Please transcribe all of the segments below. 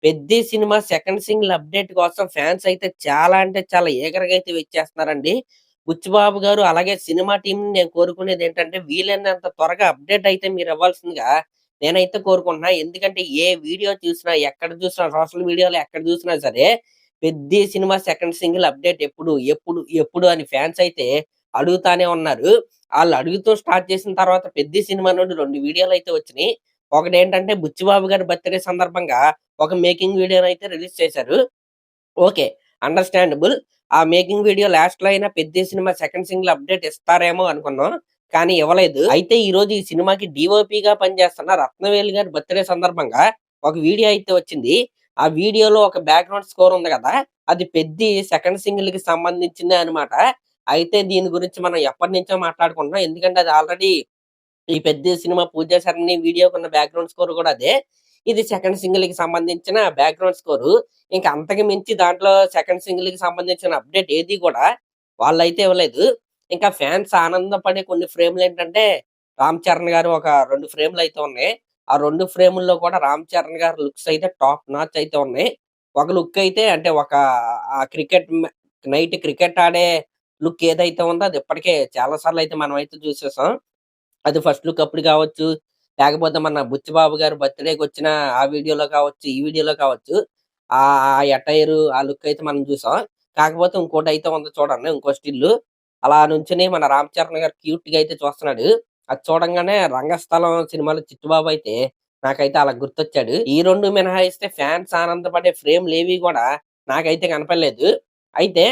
'Peddi' cinema second single update కోసం fans అయితే చాలా అంటే చాలా ఈగర్‌గా అయితే వెయిట్ చేస్తున్నారండి. బుచ్చిబాబు గారు అలాగే సినిమా టీమ్‌ని నేను కోరుకునేదేంటంటే వీలైనంత త్వరగా అప్డేట్ అయితే మీరివ్వాల్సిందిగా నేనైతే కోరుకుంటున్నా. ఎందుకంటే ఏ వీడియో చూసినా, ఎక్కడ చూసినా సోషల్ మీడియాలో ఎక్కడ చూసినా సరే 'Peddi' cinema second single update ఎప్పుడు, ఎప్పుడు, ఎప్పుడు అని ఫ్యాన్స్ అయితే అడుగుతానే ఉన్నారు. ఆళ్ళు అడుగుతూ స్టార్ట్ చేసిన తర్వాత 'పెద్ది' సినిమా నుండి 2 వీడియోలయితే వచ్చినియి. ఒకటేంటంటే బుచ్చిబాబు గారి బర్త్‌డే సందర్భంగా ఒక మేకింగ్ వీడియోనైతే రిలీజ్ చేశారు. ఓకే. అండర్‌స్టాండబుల్. ఆ మేకింగ్ వీడియో లాస్ట్‌లో అయినా 'Peddi' cinema second single update ఇస్తారేమో అనుకున్నాం. కానీ ఇవ్వలేదు. అయితే ఈరోజు ఈ సినిమాకి డీఓపీగా పనిచేస్తున్న రత్నవేలు గారి బర్త్‌డే సందర్భంగా ఒక వీడియో అయితే వచ్చింది. ఆ వీడియోలో ఒక బ్యాక్‌గ్రౌండ్ స్కోర్ ఉంది గదా! అది 'పెద్ది' సెకండ్ సింగిల్‌కి సంబంధించిందే అనమాట. అయితే దీని గురించి మనం ఎప్పటినుంచో మాట్లాడుకుంటున్నాం. ఎందుకంటే అది ఆల్రెడీ ఈ 'పెద్ది' సినిమా 'పూజా సరణి' వీడియోకున్న బ్యాక్‌గ్రౌండ్ స్కోర్ గూడా అదే. ఇది సెకండ్ సింగిల్‌కి సంబంధించిన బ్యాక్‌గ్రౌండ్ స్కోరు. ఇంక అంతకు మించి దాంట్లో సెకండ్ సింగిల్‌కి సంబంధించిన అప్డేట్ ఏది కూడా వాళ్ళైతే ఇవ్వలేదు. ఇంకా ఫ్యాన్స్ ఆనందపడే కొన్ని ఫ్రేమ్‌లేంటంటే, 'రామ్ చరణ్' గారు ఒక 2 ఫ్రేమ్‌లయితే ఉన్నాయి. ఆ 2 ఫ్రేముల్లో కూడా 'రామ్ చరణ్' గారి లుక్స్ అయితే టాప్ నాచ్ అయితే ఉన్నాయి. ఒక లుక్ అయితే అంటే ఒక క్రికెట్ నైట్ క్రికెట్ ఆడే లుక్ ఏదైతే ఉందో అది ఇప్పటికే చాలా సార్లయితే మనమైతే చూసేసాం. అది ఫస్ట్ లుక్ అప్పుడు కావచ్చు, లేకపోతే మన బుచ్చిబాబు గారి బర్త్‌డేకొచ్చిన ఆ వీడియోలో కావచ్చు, ఈ వీడియోలో కావచ్చు. ఆ అటైరు, ఆ లుక్ అయితే మనం చూసాం. కాకపోతే ఇంకోటైతే ఉంది చూడండి. ఇంకో స్టిల్లు. అలా నుంచొని మన 'రామ్ చరణ్' గారు క్యూట్‌గా అయితే చూస్తున్నాడు. అది చూడంగానే 'రంగస్థలం' సినిమాలో చిట్టిబాబు అయితే నాకైతే అలా గుర్తొచ్చాడు. ఈ 2 మినహాయిస్తే ఫ్యాన్స్ ఆనందపడే ఫ్రేమ్‌లేవి గూడా నాకైతే కనపడలేదు. అయితే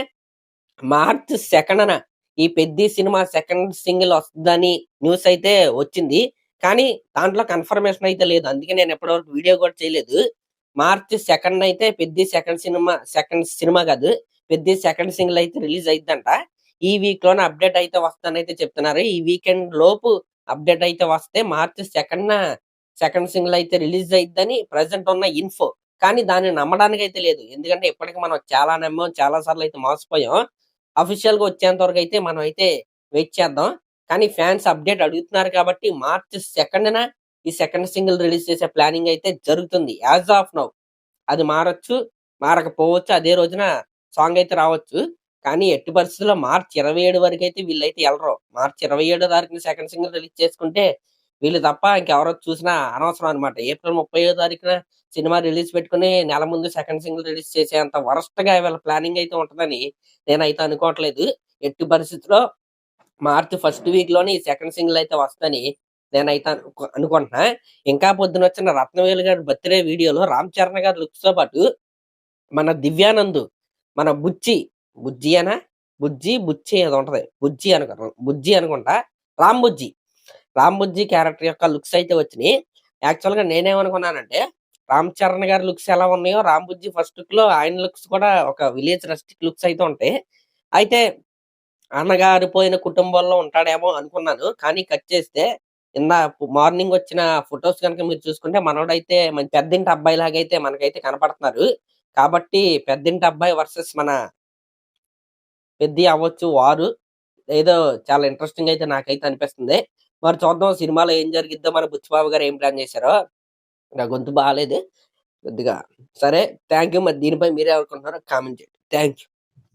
మార్చ్ 2న ఈ 'పెద్ది' సినిమా సెకండ్ సింగిల్ వస్తదని న్యూస్ అయితే వచ్చింది. కానీ దాంట్లో కన్ఫర్మేషన్ అయితే లేదు. అందుకే నేను ఇప్పటి వరకు వీడియో కూడా చేయలేదు. మార్చ్ 2 అయితే 'పెద్ది' సెకండ్ సినిమా కాదు. 'పెద్ది' సెకండ్ సింగిల్ అయితే రిలీజ్ అయిద్దంట. ఈ వీక్‌లోనే అప్డేట్ అయితే వస్తదనైతే చెప్తున్నారు. ఈ వీకెండ్ లోపు అప్డేట్ అయితే వస్తే మార్చ్ 2న సెకండ్ సింగిల్ అయితే రిలీజ్ అయిద్దని ప్రెజెంట్ ఉన్న ఇన్ఫో. కానీ దాన్ని నమ్మడానికైతే లేదు. ఎందుకంటే ఇప్పటికి మనం చాలా నమ్మాం. చాలా సార్లు అయితే మోసపోయాం. అఫీషియల్‌గా వచ్చేంత వరకైతే మనమైతే వెయిట్ చేద్దాం. కానీ ఫ్యాన్స్ అప్‌డేట్ అడుగుతున్నారు కాబట్టి మార్చ్ 2న ఈ సెకండ్ సింగిల్ రిలీజ్ చేసే ప్లానింగ్ అయితే జరుగుతుంది. As of now. అది మారొచ్చు, మారకపోవచ్చు. అదే రోజున సాంగ్ అయితే రావచ్చు. కానీ ఎట్టి పరిస్థితుల్లో మార్చ్ 27 వరకైతే వీళ్ళైతే ఎళ్ళరు. మార్చ్ 27 తారీఖున సెకండ్ సింగిల్ రిలీజ్ చేసుకుంటే వీళ్ళు తప్ప ఇంకెవరో చూసినా అనవసరం అనమాట. ఏప్రిల్ 30వ తారీఖున సినిమా రిలీజ్ పెట్టుకొని నెల ముందు సెకండ్ సింగిల్ రిలీజ్ చేసేంత వరస్ట్‌గా వీళ్ళ ప్లానింగ్ అయితే ఉంటదని నేనైతే అనుకోవట్లేదు. ఎట్టి పరిస్థితిలో మార్చ్ ఫస్ట్ వీక్‌లోనే ఈ సెకండ్ సింగిల్ అయితే వస్తదని నేనైతే అనుకుంటున్నా. ఇంకా పొద్దునొచ్చిన 'రత్నవేలు' గారి బర్త్‌డే వీడియోలో 'రామ్ చరణ్' గారి లుక్స్‌తో పాటు మన 'దివ్యానంద్' మన 'బుజ్జియేనా? బుచ్చి ఏదో ఉంటది. 'బుజ్జి' అనుకుంటా. 'రామ్ బుజ్జి'. 'రామ్ బుజ్జి' క్యారెక్టర్ యొక్క లుక్స్ అయితే వచ్చినియి. యాక్చువల్‌గా నేనేమనుకున్నానంటే 'రామ్ చరణ్' గారి లుక్స్ ఎలా ఉన్నాయో 'రామ్ బుజ్జి' ఫస్ట్ లుక్‌లో ఆయన లుక్స్ కూడా ఒక విలేజ్ రస్టిక్ లుక్స్ అయితే ఉంటాయి. అయితే అణగారిపోయిన కుటుంబంలో ఉంటాడేమో అనుకున్నాను. కానీ కట్ చేస్తే మార్నింగ్ వచ్చిన ఫోటోస్ గనుక మీరు చూసుకుంటే మనోడైతే మంచి పెద్దింటి అబ్బాయిలాగైతే మనకైతే కనపడుతున్నారు. కాబట్టి పెద్దింటి అబ్బాయి వర్సెస్ మన పెద్ది అవ్వచ్చు వారు. ఏదో చాలా ఇంట్రెస్టింగ్ అయితే నాకైతే అనిపిస్తుంది. మరి చూద్దాం సినిమాలో ఏం జరిగిద్దో మన బుచ్చిబాబు గారు ఏం ప్లాన్ చేశారో. నా గొంతు బాలేదు కొద్దిగా. సరే థాంక్ యూ. మరి దీనిపై మీరేమనుకుంటున్నారో కామెంట్ చేయండి. Thank you.